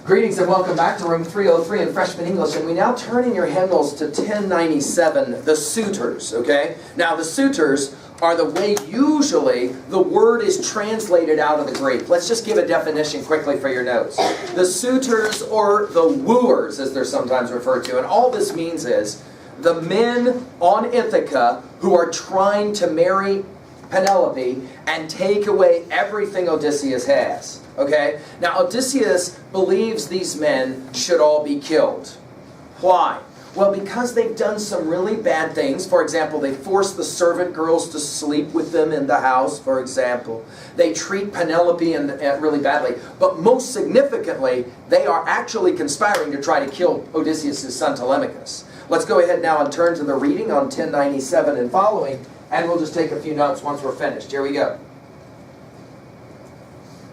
Greetings and welcome back to room 303 in Freshman English, and we now turn in your hymnals to 1097, the Suitors, okay? Now the Suitors are the way usually the word is translated out of the Greek. Let's just give a definition quickly for your notes. The Suitors, or the wooers as they're sometimes referred to, and all this means is the men on Ithaca who are trying to marry Penelope and take away everything Odysseus has. Okay? Now Odysseus believes these men should all be killed. Why? Well, because they've done some really bad things. For example, they force the servant girls to sleep with them in the house, for example. They treat Penelope really badly. But most significantly, they are actually conspiring to try to kill Odysseus' son Telemachus. Let's go ahead now and turn to the reading on 1097 and following, and we'll just take a few notes once we're finished. Here we go.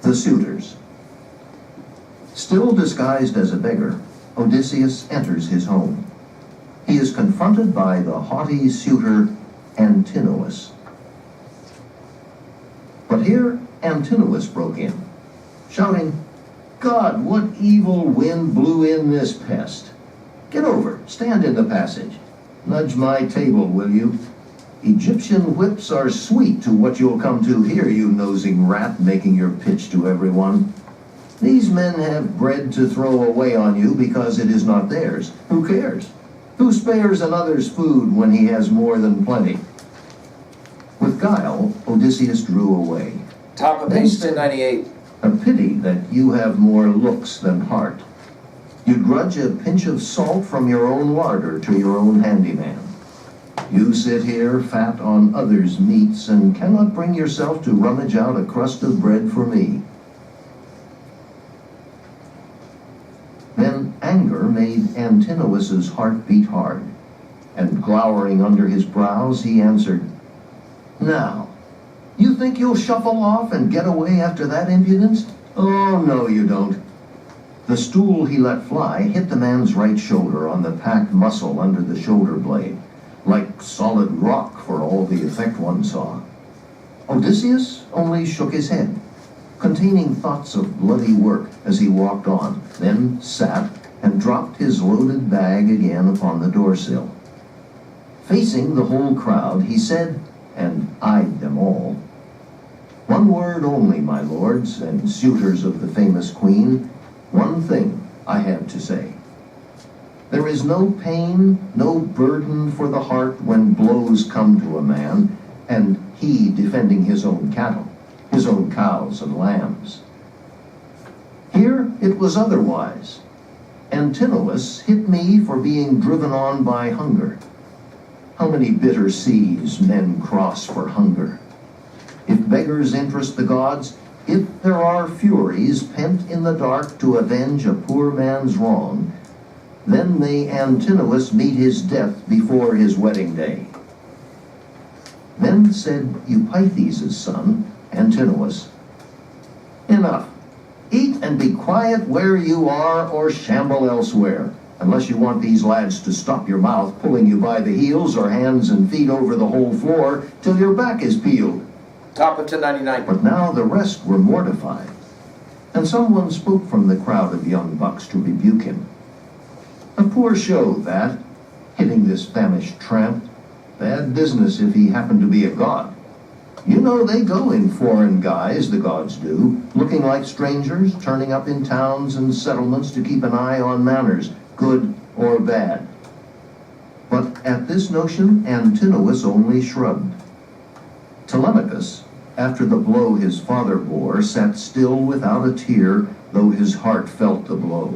The Suitors. Still disguised as a beggar, Odysseus enters his home. He is confronted by the haughty suitor Antinous. But here Antinous broke in, shouting, "God, what evil wind blew in this pest? Get over, stand in the passage. Nudge my table, will you? Egyptian whips are sweet to what you'll come to here, you nosing rat, making your pitch to everyone. These men have bread to throw away on you because it is not theirs. Who cares? Who spares another's food when he has more than plenty?" With guile, Odysseus drew away. Top of page 1098. "A pity that you have more looks than heart. You grudge a pinch of salt from your own larder to your own handyman. You sit here, fat on others' meats, and cannot bring yourself to rummage out a crust of bread for me." Then anger made Antinous' heart beat hard, and glowering under his brows, he answered, "Now, you think you'll shuffle off and get away after that impudence? Oh, no, you don't." The stool he let fly hit the man's right shoulder on the packed muscle under the shoulder blade, like solid rock for all the effect one saw. Odysseus only shook his head, containing thoughts of bloody work as he walked on, then sat and dropped his loaded bag again upon the doorsill. Facing the whole crowd, he said, and eyed them all, "One word only, my lords and suitors of the famous queen. One thing I have to say. There is no pain, no burden for the heart when blows come to a man, and he defending his own cattle, his own cows and lambs. Here it was otherwise. Antinous hit me for being driven on by hunger. How many bitter seas men cross for hunger? If beggars interest the gods, if there are furies pent in the dark to avenge a poor man's wrong, then may Antinous meet his death before his wedding day." Then said Eupeithes' son, Antinous, "Enough. Eat and be quiet where you are, or shamble elsewhere, unless you want these lads to stop your mouth, pulling you by the heels or hands and feet over the whole floor till your back is peeled." Top of 1099. But now the rest were mortified, and someone spoke from the crowd of young bucks to rebuke him. "A poor show, that, hitting this famished tramp. Bad business if he happened to be a god. You know they go in foreign guise, the gods do, looking like strangers, turning up in towns and settlements to keep an eye on manners, good or bad." But at this notion, Antinous only shrugged. Telemachus, after the blow his father bore, sat still without a tear, though his heart felt the blow.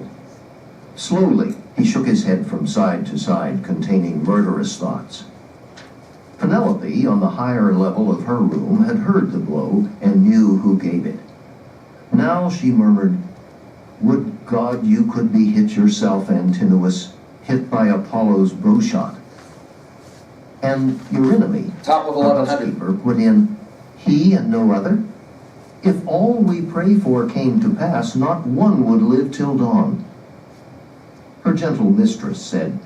Slowly, he shook his head from side to side, containing murderous thoughts. Penelope, on the higher level of her room, had heard the blow and knew who gave it. Now she murmured, "Would God you could be hit yourself, Antinous, hit by Apollo's bowshot." And Eurynome, Top of the 1100. housekeeper, put in, "He and no other? If all we pray for came to pass, not one would live till dawn." Her gentle mistress said,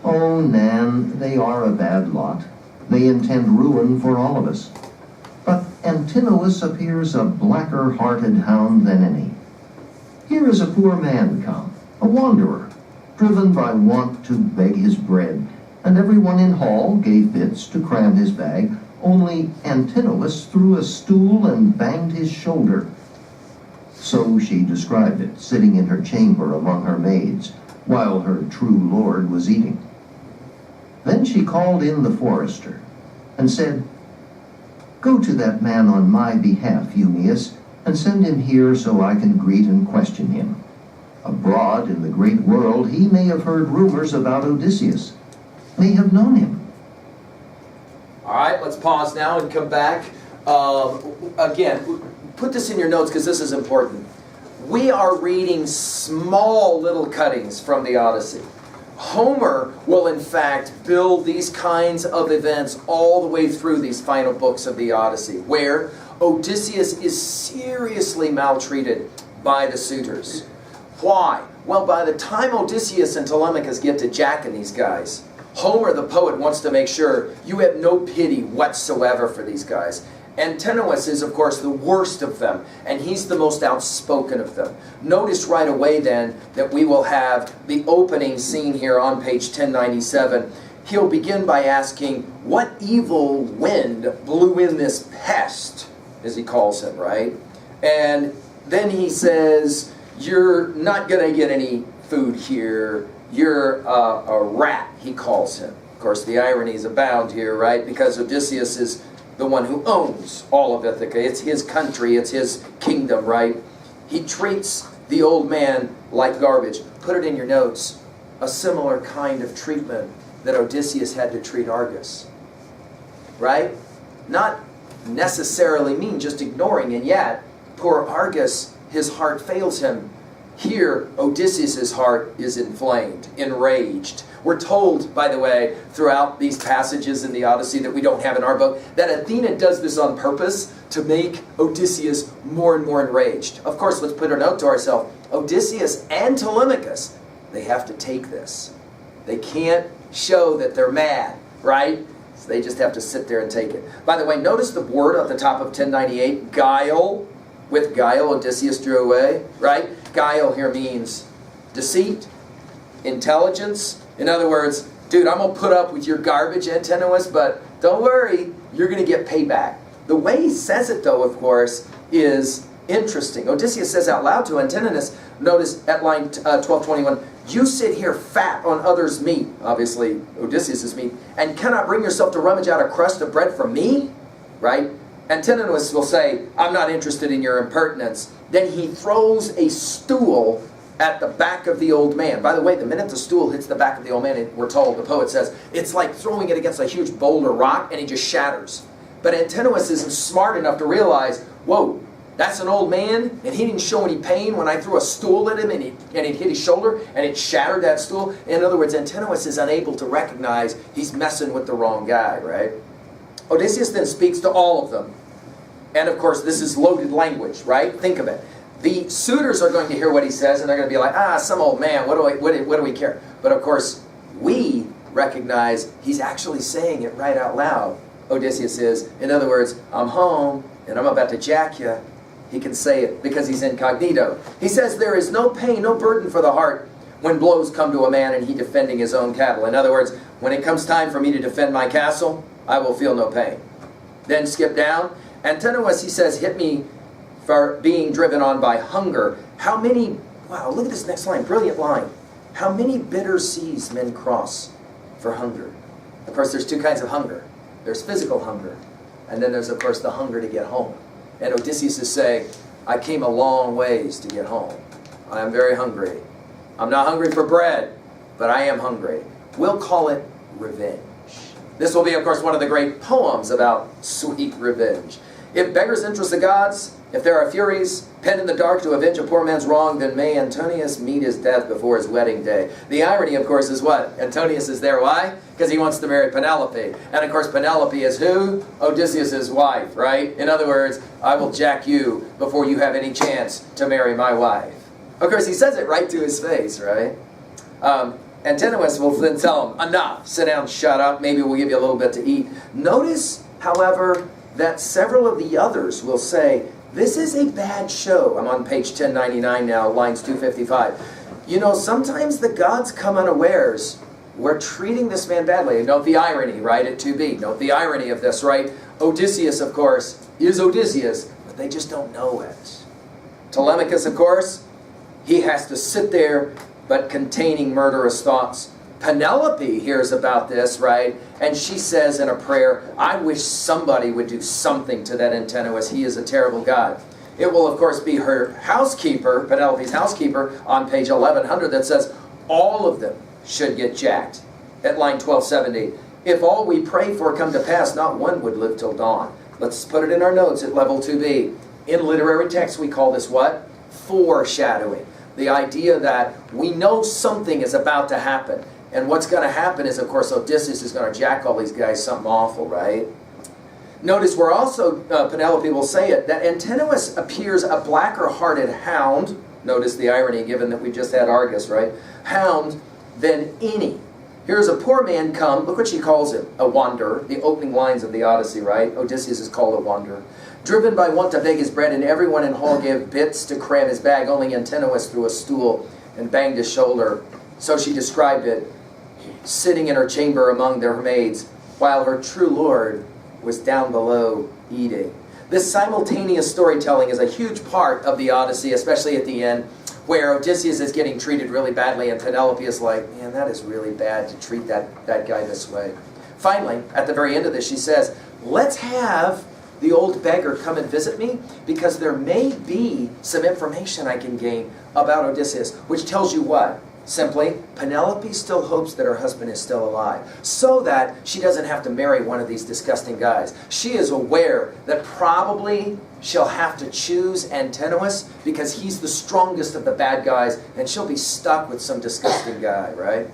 "Oh, Nan, they are a bad lot. They intend ruin for all of us. But Antinous appears a blacker-hearted hound than any. Here is a poor man come, a wanderer, driven by want to beg his bread, and everyone in hall gave bits to cram his bag, only Antinous threw a stool and banged his shoulder. So she described it, sitting in her chamber among her maids, while her true lord was eating. Then she called in the forester, and said, "Go to that man on my behalf, Eumaeus, and send him here so I can greet and question him. Abroad in the great world he may have heard rumors about Odysseus, may have known him." All right, let's pause now and come back. Again, put this in your notes because this is important. We are reading small little cuttings from the Odyssey. Homer will in fact build these kinds of events all the way through these final books of the Odyssey, where Odysseus is seriously maltreated by the suitors. Why? Well, by the time Odysseus and Telemachus get to Jack and these guys, Homer the poet wants to make sure you have no pity whatsoever for these guys. Antinous is, of course, the worst of them, and he's the most outspoken of them. Notice right away, then, that we will have the opening scene here on page 1097. He'll begin by asking, what evil wind blew in this pest, as he calls him, right? And then he says, you're not going to get any food here. You're a rat, he calls him. Of course, the ironies abound here, right? Because Odysseus is the one who owns all of Ithaca. It's his country, it's his kingdom, right? He treats the old man like garbage. Put it in your notes. A similar kind of treatment that Odysseus had to treat Argus. Right? Not necessarily mean, just ignoring, and yet, poor Argus, his heart fails him. Here, Odysseus' heart is inflamed, enraged. We're told, by the way, throughout these passages in the Odyssey that we don't have in our book, that Athena does this on purpose to make Odysseus more and more enraged. Of course, let's put a note to ourselves. Odysseus and Telemachus, they have to take this. They can't show that they're mad, right? So they just have to sit there and take it. By the way, notice the word at the top of 1098, guile. With guile, Odysseus drew away, right? Guile here means deceit, intelligence. In other words, dude, I'm going to put up with your garbage, Antinous, but don't worry, you're going to get payback. The way he says it, though, of course, is interesting. Odysseus says out loud to Antinous, notice at line 1221, you sit here fat on others' meat, obviously Odysseus' meat, and cannot bring yourself to rummage out a crust of bread from me, right? Antinous will say, I'm not interested in your impertinence. Then he throws a stool at the back of the old man. By the way, the minute the stool hits the back of the old man, we're told, the poet says, it's like throwing it against a huge boulder rock and he just shatters. But Antinous isn't smart enough to realize, whoa, that's an old man and he didn't show any pain when I threw a stool at him and it hit his shoulder and it shattered that stool. In other words, Antinous is unable to recognize he's messing with the wrong guy, right? Odysseus then speaks to all of them. And of course, this is loaded language, right? Think of it. The suitors are going to hear what he says, and they're going to be like, some old man, what do we care? But of course, we recognize he's actually saying it right out loud. Odysseus is. In other words, I'm home, and I'm about to jack you. He can say it because he's incognito. He says there is no pain, no burden for the heart when blows come to a man and he defending his own cattle. In other words, when it comes time for me to defend my castle, I will feel no pain. Then skip down. Antinous, he says, hit me for being driven on by hunger. How many, wow, look at this next line, brilliant line. How many bitter seas men cross for hunger? Of course, there's two kinds of hunger. There's physical hunger, and then there's, of course, the hunger to get home. And Odysseus is saying, I came a long ways to get home. I am very hungry. I'm not hungry for bread, but I am hungry. We'll call it revenge. This will be, of course, one of the great poems about sweet revenge. If beggars interest the gods, if there are furies penned in the dark to avenge a poor man's wrong, then may Antonius meet his death before his wedding day. The irony, of course, is what? Antonius is there. Why? Because he wants to marry Penelope. And, of course, Penelope is who? Odysseus' wife, right? In other words, I will jack you before you have any chance to marry my wife. Of course, he says it right to his face, right? Antinous will then tell him, enough, sit down, shut up, maybe we'll give you a little bit to eat. Notice, however, that several of the others will say, This is a bad show. I'm on page 1099 now, lines 255. You know, sometimes the gods come unawares. We're treating this man badly. Note the irony, right, at 2b. Note the irony of this, right? Odysseus, of course, is Odysseus, but they just don't know it. Telemachus, of course, he has to sit there, but containing murderous thoughts. Penelope hears about this, right? And she says in a prayer, I wish somebody would do something to that Antinous. He is a terrible god. It will, of course, be her housekeeper, Penelope's housekeeper, on page 1100 that says, all of them should get jacked. At line 1270, if all we pray for come to pass, not one would live till dawn. Let's put it in our notes at level 2b. In literary text, we call this what? Foreshadowing. The idea that we know something is about to happen. And what's going to happen is, of course, Odysseus is going to jack all these guys something awful, right? Notice we're also, Penelope will say it, that Antinous appears a blacker-hearted hound. Notice the irony, given that we just had Argus, right? Hound than any. Here's a poor man come, look what she calls him, a wanderer. The opening lines of the Odyssey, right? Odysseus is called a wanderer. Driven by want to beg his bread, and everyone in hall gave bits to cram his bag. Only Antinous threw a stool and banged his shoulder. So she described it, sitting in her chamber among their maids, while her true lord was down below eating. This simultaneous storytelling is a huge part of the Odyssey, especially at the end, where Odysseus is getting treated really badly, and Penelope is like, man, that is really bad to treat that guy this way. Finally, at the very end of this, she says, let's have the old beggar come and visit me, because there may be some information I can gain about Odysseus, which tells you what? Simply, Penelope still hopes that her husband is still alive, so that she doesn't have to marry one of these disgusting guys. She is aware that probably she'll have to choose Antinous because he's the strongest of the bad guys, and she'll be stuck with some disgusting guy, right?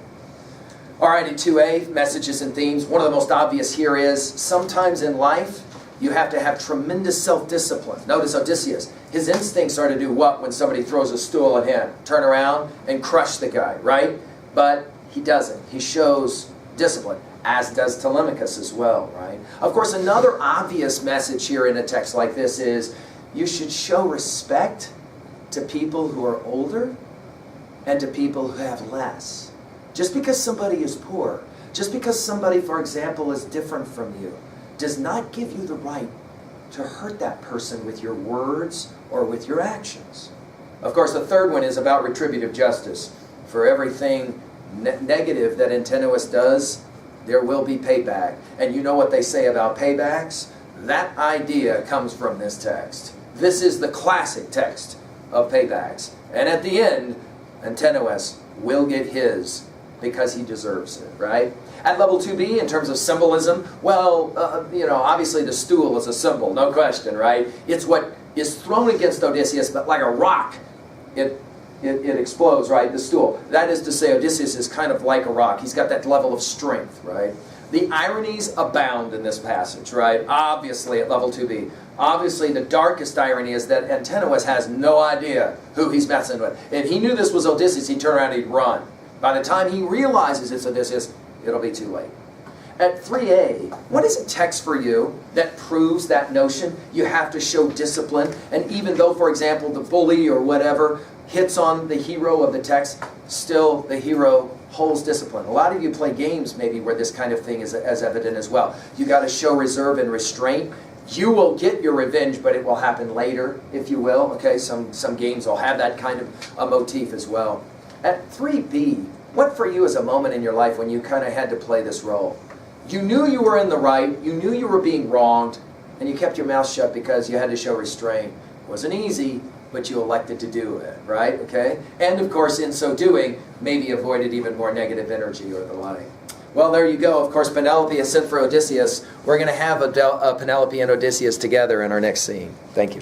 All right, in 2a, messages and themes. One of the most obvious here is, sometimes in life, you have to have tremendous self-discipline. Notice Odysseus. His instincts are to do what when somebody throws a stool at him? Turn around and crush the guy, right? But he doesn't. He shows discipline, as does Telemachus as well, right? Of course, another obvious message here in a text like this is you should show respect to people who are older and to people who have less. Just because somebody is poor, just because somebody, for example, is different from you, does not give you the right to hurt that person with your words or with your actions. Of course, the third one is about retributive justice. For everything negative that Antinous does, there will be payback. And you know what they say about paybacks? That idea comes from this text. This is the classic text of paybacks. And at the end, Antinous will get his because he deserves it, right? At level 2b, in terms of symbolism, well, obviously the stool is a symbol, no question, right? It's what is thrown against Odysseus, but like a rock, it explodes, right? The stool. That is to say, Odysseus is kind of like a rock. He's got that level of strength, right? The ironies abound in this passage, right? Obviously, at level 2b. Obviously, the darkest irony is that Antinous has no idea who he's messing with. If he knew this was Odysseus, he'd turn around and he'd run. By the time he realizes it's Odysseus, it'll be too late. At 3a, what is a text for you that proves that notion? You have to show discipline, and even though, for example, the bully or whatever hits on the hero of the text, still the hero holds discipline. A lot of you play games maybe where this kind of thing is as evident as well. You got to show reserve and restraint. You will get your revenge, but it will happen later, if you will. Okay, some games will have that kind of a motif as well. At 3b, what for you is a moment in your life when you kind of had to play this role? You knew you were in the right, you knew you were being wronged, and you kept your mouth shut because you had to show restraint. It wasn't easy, but you elected to do it, right? Okay? And of course, in so doing, maybe avoided even more negative energy or the like. Well, there you go. Of course, Penelope is sent for Odysseus. We're going to have Penelope and Odysseus together in our next scene. Thank you.